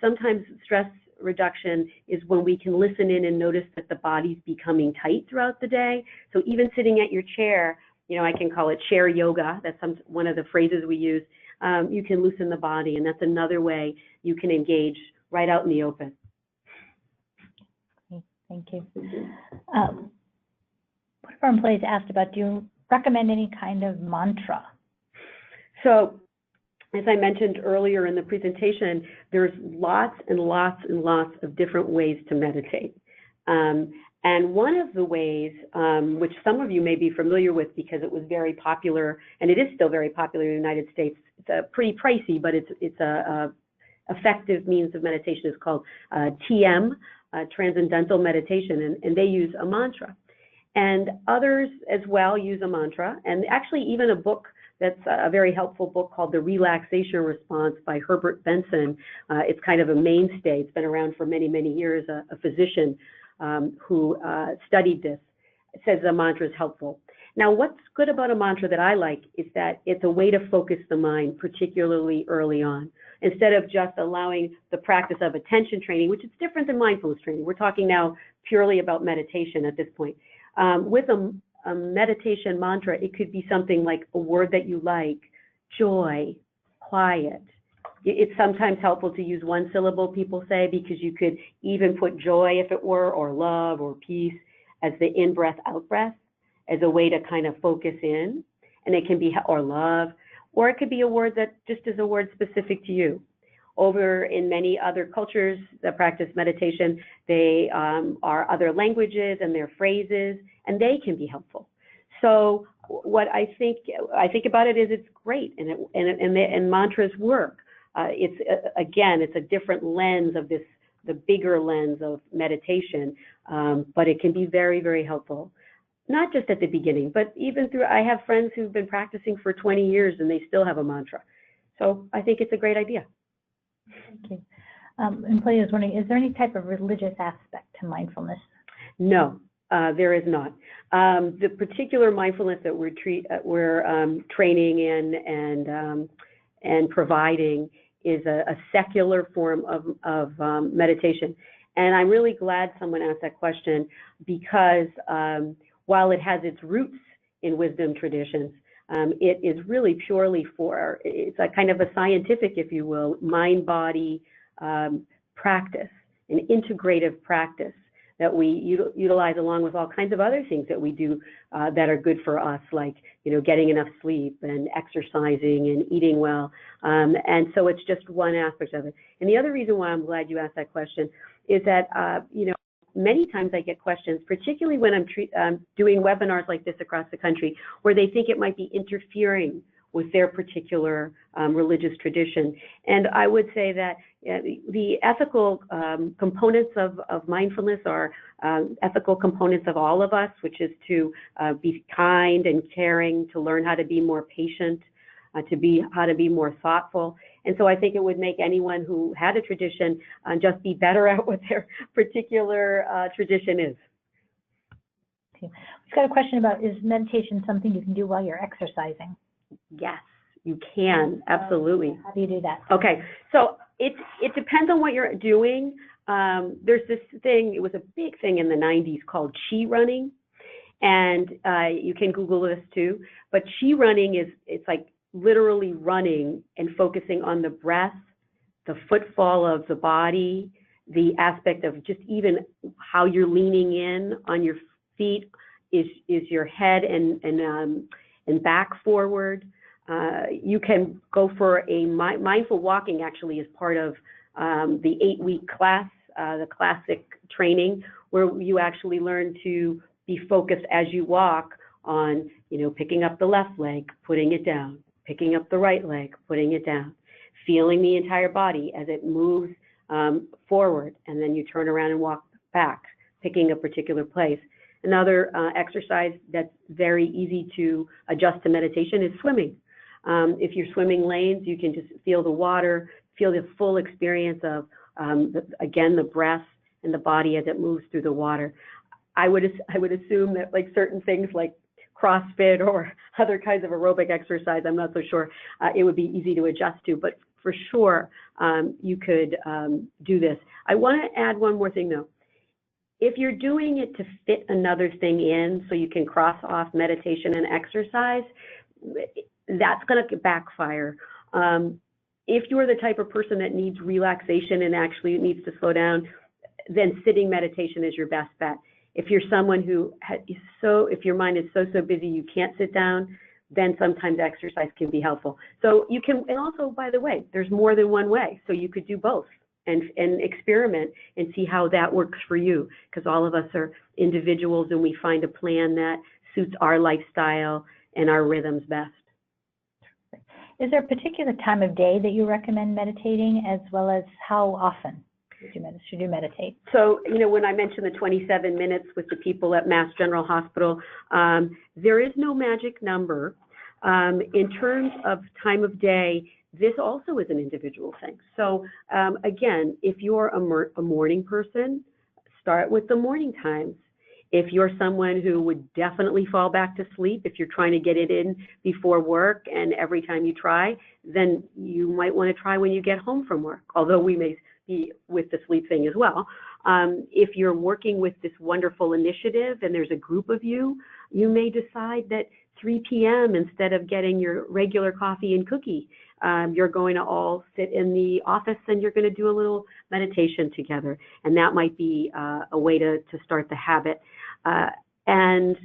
sometimes stress reduction is when we can listen in and notice that the body's becoming tight throughout the day. So even sitting at your chair, I can call it chair yoga. That's one of the phrases we use. You can loosen the body, and that's another way you can engage right out in the open. Thank you. One of our employees asked about, do you recommend any kind of mantra? So, as I mentioned earlier in the presentation, there's lots and lots and lots of different ways to meditate. And one of the ways, which some of you may be familiar with because it was very popular, and it is still very popular in the United States, it's pretty pricey, but it's a effective means of meditation, is called TM, Transcendental Meditation, and they use a mantra. And others as well use a mantra, and actually even a book that's a very helpful book called The Relaxation Response by Herbert Benson. It's kind of a mainstay. It's been around for many, many years, a physician who studied this. It says the mantra is helpful. Now, what's good about a mantra that I like is that it's a way to focus the mind, particularly early on, instead of just allowing the practice of attention training, which is different than mindfulness training. We're talking now purely about meditation at this point. With a meditation mantra, it could be something like a word that you like, joy, quiet. It's sometimes helpful to use one syllable, people say, because you could even put joy, if it were, or love, or peace as the in-breath, out-breath, as a way to kind of focus in. And it can be, or love, or it could be a word that just is a word specific to you. Over in many other cultures that practice meditation, they are other languages and their phrases, and they can be helpful. So what I think about it is it's great, and mantras work. It's again, it's a different lens of this, the bigger lens of meditation, but it can be very, very helpful. Not just at the beginning, but even through, I have friends who've been practicing for 20 years and they still have a mantra. So I think it's a great idea. Thank you. Employee was wondering, is there any type of religious aspect to mindfulness? No, there is not. The particular mindfulness that we're training in and providing is a secular form of meditation. And I'm really glad someone asked that question because while it has its roots in wisdom traditions, it is really purely it's a kind of a scientific, if you will, mind-body practice, an integrative practice that we utilize along with all kinds of other things that we do that are good for us, like, getting enough sleep and exercising and eating well. And so it's just one aspect of it. And the other reason why I'm glad you asked that question is that, many times I get questions, particularly when I'm doing webinars like this across the country, where they think it might be interfering with their particular religious tradition. And I would say that the ethical components of mindfulness are ethical components of all of us, which is to be kind and caring, to learn how to be more patient, how to be more thoughtful. And so I think it would make anyone who had a tradition just be better at what their particular tradition is. Okay. We've got a question about, is meditation something you can do while you're exercising? Yes, you can, absolutely. How do you do that? Okay, so it depends on what you're doing. There's this thing, it was a big thing in the 90s called chi running, and you can Google this too, but chi running it's like literally running and focusing on the breath, the footfall of the body, the aspect of just even how you're leaning in on your feet, is your head and back forward. You can go for a mindful walking, actually is part of the 8-week class, the classic training, where you actually learn to be focused as you walk on, picking up the left leg, putting it down, picking up the right leg, putting it down, feeling the entire body as it moves forward, and then you turn around and walk back, picking a particular place. Another exercise that's very easy to adjust to meditation is swimming. If you're swimming lanes, you can just feel the water, feel the full experience of, again, the breath and the body as it moves through the water. I would assume that like certain things like CrossFit or other kinds of aerobic exercise, I'm not so sure it would be easy to adjust to, but for sure you could do this. I want to add one more thing though. If you're doing it to fit another thing in so you can cross off meditation and exercise, that's going to backfire. If you're the type of person that needs relaxation and actually needs to slow down, then sitting meditation is your best bet. If you're someone who if your mind is so busy you can't sit down, then sometimes exercise can be helpful. So you can, and also, by the way, there's more than one way, so you could do both. and experiment and see how that works for you, because all of us are individuals and we find a plan that suits our lifestyle and our rhythms best. Is there a particular time of day that you recommend meditating, as well as how often should you meditate? So, when I mentioned the 27 minutes with the people at Mass General Hospital, there is no magic number. In terms of time of day, this also is an individual thing. So again, if you're a morning person, start with the morning times. If you're someone who would definitely fall back to sleep, if you're trying to get it in before work and every time you try, then you might want to try when you get home from work, although we may be with the sleep thing as well. If you're working with this wonderful initiative and there's a group of you, you may decide that 3 p.m. instead of getting your regular coffee and cookie, you're going to all sit in the office and you're going to do a little meditation together. And that might be a way to start the habit. And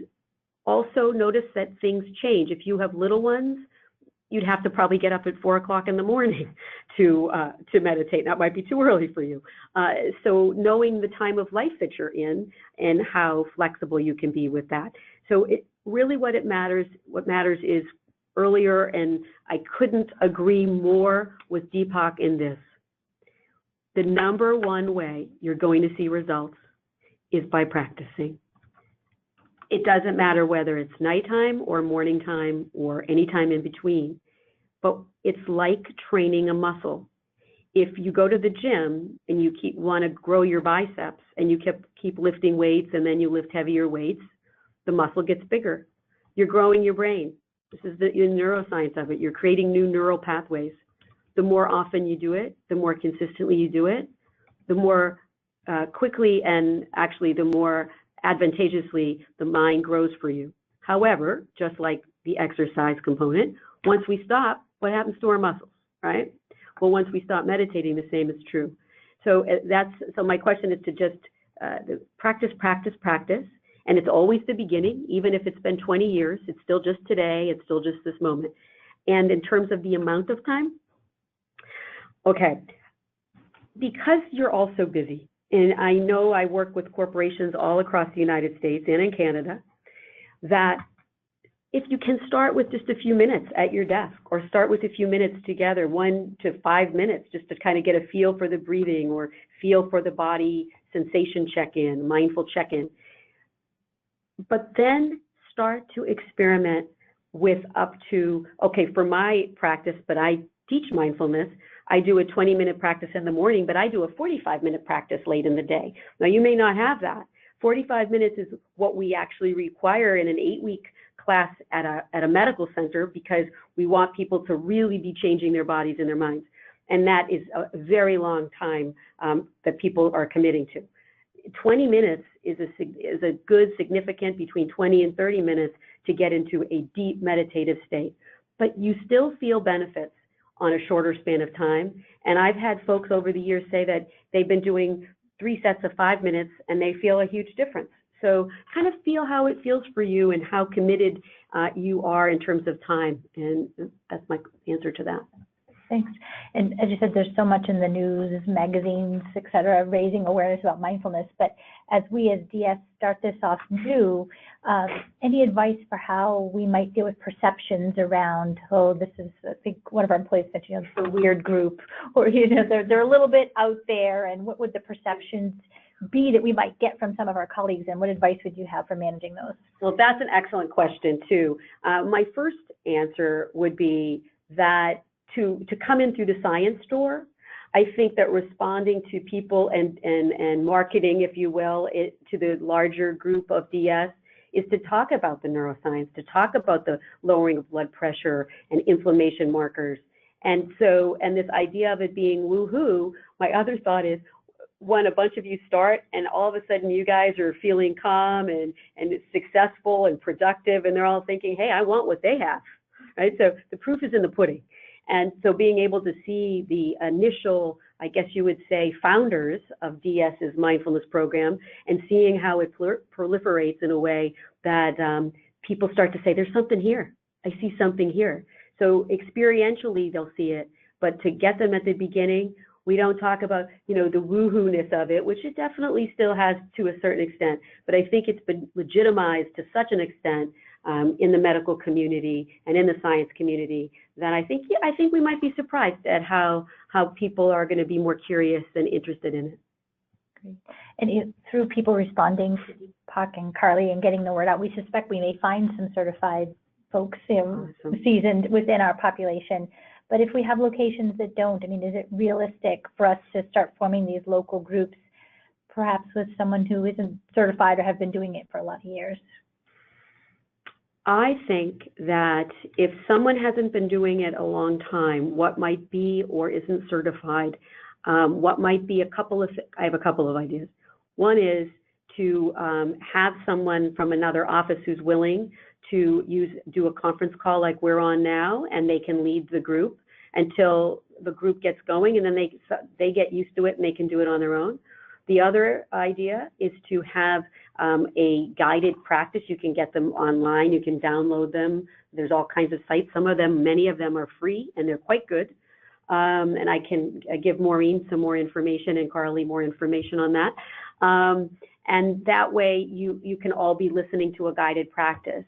also notice that things change. If you have little ones, you'd have to probably get up at 4 o'clock in the morning to meditate. That might be too early for you. So knowing the time of life that you're in and how flexible you can be with that. So really what matters is earlier, and I couldn't agree more with Deepak in this. The number one way you're going to see results is by practicing. It doesn't matter whether it's nighttime or morning time or any time in between, but it's like training a muscle. If you go to the gym and you want to grow your biceps and you keep lifting weights and then you lift heavier weights, the muscle gets bigger. You're growing your brain. This is the neuroscience of it. You're creating new neural pathways. The more often you do it, the more consistently you do it, the more quickly and actually the more advantageously the mind grows for you. However, just like the exercise component, once we stop, what happens to our muscles, right? Well, once we stop meditating, the same is true. So my question is to just practice, practice, practice. And it's always the beginning, even if it's been 20 years, it's still just today, it's still just this moment. And in terms of the amount of time, okay, because you're also busy, and I know I work with corporations all across the United States and in Canada, that if you can start with just a few minutes at your desk, or start with a few minutes together, 1 to 5 minutes, just to kind of get a feel for the breathing or feel for the body sensation check-in, mindful check-in. But then start to experiment with up to, okay, for my practice, but I teach mindfulness, I do a 20-minute practice in the morning, but I do a 45-minute practice late in the day. Now, you may not have that. 45 minutes is what we actually require in an 8-week class at a medical center, because we want people to really be changing their bodies and their minds. And that is a very long time that people are committing to. 20 minutes is a good significant between 20 and 30 minutes to get into a deep meditative state. But you still feel benefits on a shorter span of time. And I've had folks over the years say that they've been doing 3 sets of 5 minutes and they feel a huge difference. So kind of feel how it feels for you and how committed you are in terms of time. And that's my answer to that. Thanks. And as you said, there's so much in the news, magazines, et cetera, raising awareness about mindfulness. But as we as DS start this off new, any advice for how we might deal with perceptions around, oh, this is, I think one of our employees said, it's a weird group, or, they're a little bit out there, and what would the perceptions be that we might get from some of our colleagues, and what advice would you have for managing those? Well, that's an excellent question, too. My first answer would be that to come in through the science door, I think that responding to people and marketing, if you will, to the larger group of DS is to talk about the neuroscience, to talk about the lowering of blood pressure and inflammation markers. And this idea of it being woohoo, my other thought is, when a bunch of you start and all of a sudden you guys are feeling calm and successful and productive, and they're all thinking, hey, I want what they have, right? So the proof is in the pudding. And so being able to see the initial, I guess you would say, founders of DS's mindfulness program and seeing how it proliferates in a way that people start to say, there's something here. I see something here. So experientially, they'll see it. But to get them at the beginning, We don't talk about, the woohoo-ness of it, which it definitely still has to a certain extent. But I think it's been legitimized to such an extent in the medical community and in the science community that I think we might be surprised at how people are going to be more curious and interested in it. Great. And through people responding to Deepak and Carly and getting the word out, we suspect we may find some certified folks Awesome. seasoned within our population. But if we have locations that don't, I mean, is it realistic for us to start forming these local groups, perhaps with someone who isn't certified or have been doing it for a lot of years? I think that if someone hasn't been doing it a long time, what might be or isn't certified, what might be I have a couple of ideas. One is to have someone from another office who's willing to do a conference call like we're on now, and they can lead the group until the group gets going, and then they get used to it and they can do it on their own. The other idea is to have a guided practice. You can get them online, you can download them. There's all kinds of sites. Many of them are free, and they're quite good. And I can give Maureen some more information and Carly more information on that. And that way you can all be listening to a guided practice.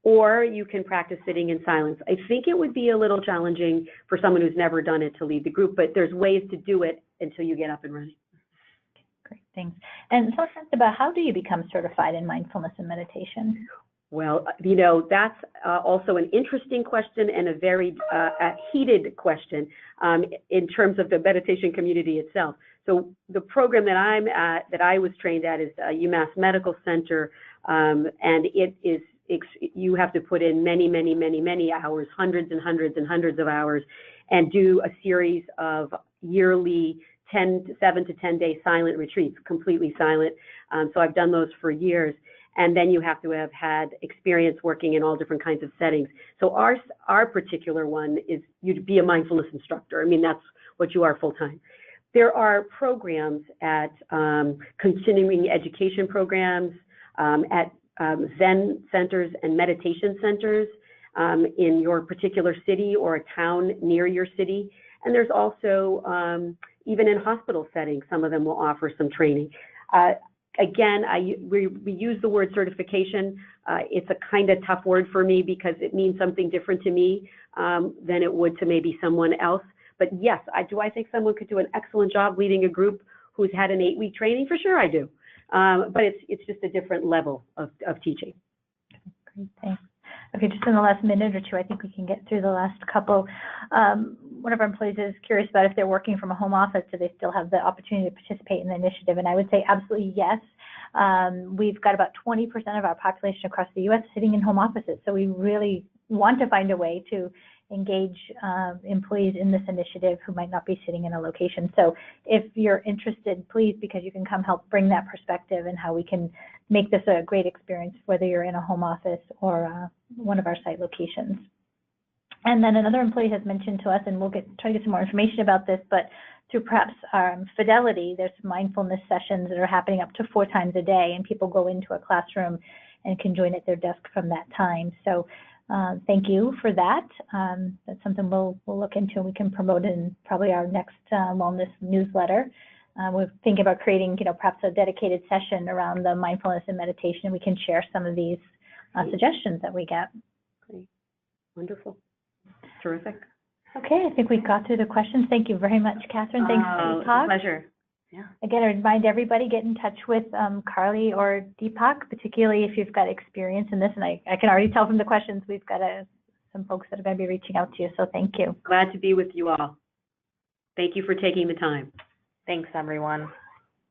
Or you can practice sitting in silence. I think it would be a little challenging for someone who's never done it to lead the group, but there's ways to do it until you get up and running. Great, thanks. And so talk about how do you become certified in mindfulness and meditation? Well, that's also an interesting question and a very heated question in terms of the meditation community itself. So the program that I'm at, that I was trained at, is UMass Medical Center, and it is, you have to put in many hours, hundreds and hundreds of hours, and do a series of yearly 7 to 10 day silent retreats, completely silent. So I've done those for years. And then you have to have had experience working in all different kinds of settings. So our particular one is you'd be a mindfulness instructor. I mean, that's what you are full time. There are programs at continuing education programs, at Zen centers and meditation centers in your particular city or a town near your city. And there's also, even in hospital settings, some of them will offer some training. Again, we use the word certification. It's a kind of tough word for me because it means something different to me than it would to maybe someone else. But yes, do I think someone could do an excellent job leading a group who's had an 8-week training? For sure I do. But it's just a different level of teaching. Great, thanks. Okay, just in the last minute or two, I think we can get through the last couple. One of our employees is curious about if they're working from a home office, do they still have the opportunity to participate in the initiative? And I would say absolutely yes. We've got about 20% of our population across the U.S. sitting in home offices, so we really want to find a way to engage employees in this initiative who might not be sitting in a location. So if you're interested, please, because you can come help bring that perspective and how we can make this a great experience, whether you're in a home office or one of our site locations. And then another employee has mentioned to us, and we'll try to get some more information about this, but through perhaps Fidelity, there's mindfulness sessions that are happening up to 4 times a day, and people go into a classroom and can join at their desk from that time. So thank you for that. That's something we'll look into, and we can promote in probably our next wellness newsletter. We're thinking about creating, perhaps a dedicated session around the mindfulness and meditation, and we can share some of these suggestions that we get. Great. Wonderful. Terrific. Okay, I think we got through the questions. Thank you very much, Catherine. Thanks for the talk. Pleasure. Yeah. Again, I remind everybody, get in touch with Carly or Deepak, particularly if you've got experience in this. And I can already tell from the questions, we've got some folks that are going to be reaching out to you. So thank you. Glad to be with you all. Thank you for taking the time. Thanks, everyone.